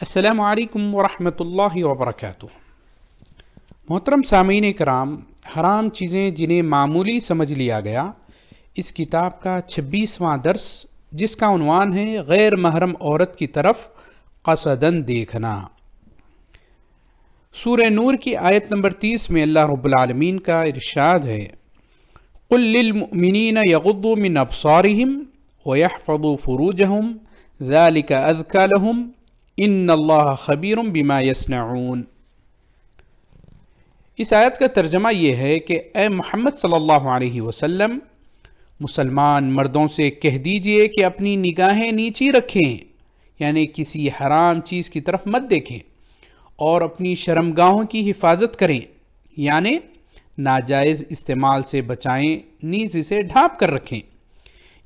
السلام علیکم ورحمۃ اللہ وبرکاتہ۔ محترم سامعین کرام، حرام چیزیں جنہیں معمولی سمجھ لیا گیا، اس کتاب کا 26واں درس، جس کا عنوان ہے غیر محرم عورت کی طرف قصدن دیکھنا۔ سورہ نور کی آیت نمبر 30 میں اللہ رب العالمین کا ارشاد ہے: قل للمؤمنین یغضوا من ابصارہم ویحفظوا فروجہم ذلک ازکی لہم ان اللہ خبیر بما یصنعون۔ اس آیت کا ترجمہ یہ ہے کہ اے محمد صلی اللہ علیہ وسلم، مسلمان مردوں سے کہہ دیجئے کہ اپنی نگاہیں نیچی رکھیں، یعنی کسی حرام چیز کی طرف مت دیکھیں، اور اپنی شرمگاہوں کی حفاظت کریں، یعنی ناجائز استعمال سے بچائیں، نیز اسے ڈھانپ کر رکھیں۔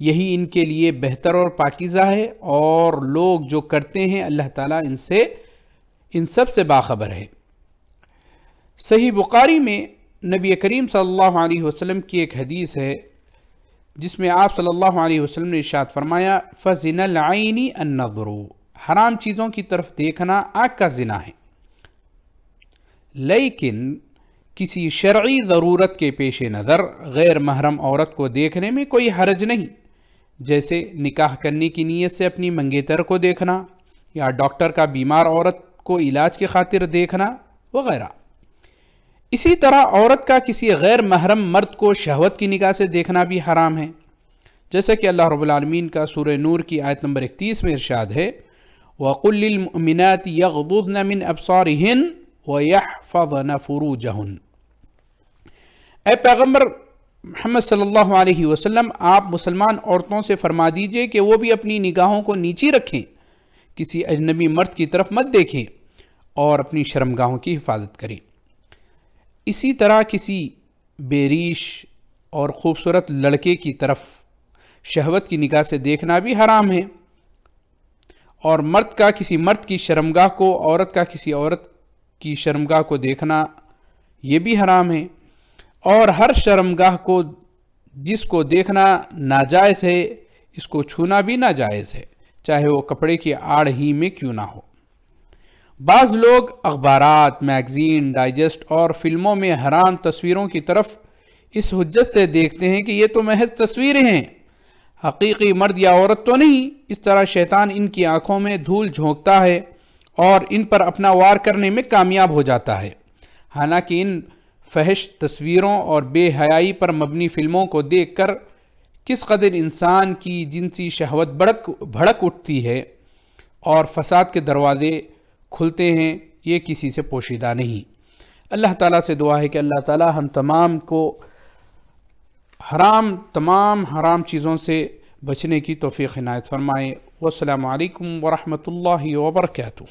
یہی ان کے لیے بہتر اور پاکیزہ ہے، اور لوگ جو کرتے ہیں اللہ تعالیٰ ان سب سے باخبر ہے۔ صحیح بخاری میں نبی کریم صلی اللہ علیہ وسلم کی ایک حدیث ہے، جس میں آپ صلی اللہ علیہ وسلم نے ارشاد فرمایا: فَزِنَ الْعَيْنِ النَّظْرُ، حرام چیزوں کی طرف دیکھنا آنکھ کا زنا ہے، لیکن کسی شرعی ضرورت کے پیش نظر غیر محرم عورت کو دیکھنے میں کوئی حرج نہیں، جیسے نکاح کرنے کی نیت سے اپنی منگیتر کو دیکھنا، یا ڈاکٹر کا بیمار عورت کو علاج کی خاطر دیکھنا وغیرہ۔ اسی طرح عورت کا کسی غیر محرم مرد کو شہوت کی نگاہ سے دیکھنا بھی حرام ہے، جیسا کہ اللہ رب العالمین کا سورہ نور کی آیت نمبر 31 میں ارشاد ہے: وَقُلْ لِلْمُؤْمِنَاتِ يَغْضُضْنَ مِنْ أَبْصَارِهِنَّ وَيَحْفَظْنَ فُرُوجَهُنَّ۔ اے پیغمبر محمد صلی اللہ علیہ وسلم، آپ مسلمان عورتوں سے فرما دیجئے کہ وہ بھی اپنی نگاہوں کو نیچی رکھیں، کسی اجنبی مرد کی طرف مت دیکھیں، اور اپنی شرمگاہوں کی حفاظت کریں۔ اسی طرح کسی بے ریش اور خوبصورت لڑکے کی طرف شہوت کی نگاہ سے دیکھنا بھی حرام ہے، اور مرد کا کسی مرد کی شرمگاہ کو، عورت کا کسی عورت کی شرمگاہ کو دیکھنا یہ بھی حرام ہے، اور ہر شرمگاہ کو جس کو دیکھنا ناجائز ہے، اس کو چھونا بھی ناجائز ہے، چاہے وہ کپڑے کی آڑ ہی میں کیوں نہ ہو۔ بعض لوگ اخبارات، میگزین، ڈائجسٹ اور فلموں میں حرام تصویروں کی طرف اس حجت سے دیکھتے ہیں کہ یہ تو محض تصویریں ہیں، حقیقی مرد یا عورت تو نہیں۔ اس طرح شیطان ان کی آنکھوں میں دھول جھونکتا ہے اور ان پر اپنا وار کرنے میں کامیاب ہو جاتا ہے۔ حالانکہ ان فحش تصویروں اور بے حیائی پر مبنی فلموں کو دیکھ کر کس قدر انسان کی جنسی شہوت بھڑک اٹھتی ہے اور فساد کے دروازے کھلتے ہیں، یہ کسی سے پوشیدہ نہیں۔ اللہ تعالیٰ سے دعا ہے کہ اللہ تعالیٰ ہم تمام کو تمام حرام چیزوں سے بچنے کی توفیق عنایت فرمائے۔ والسلام علیکم ورحمۃ اللہ وبرکاتہ۔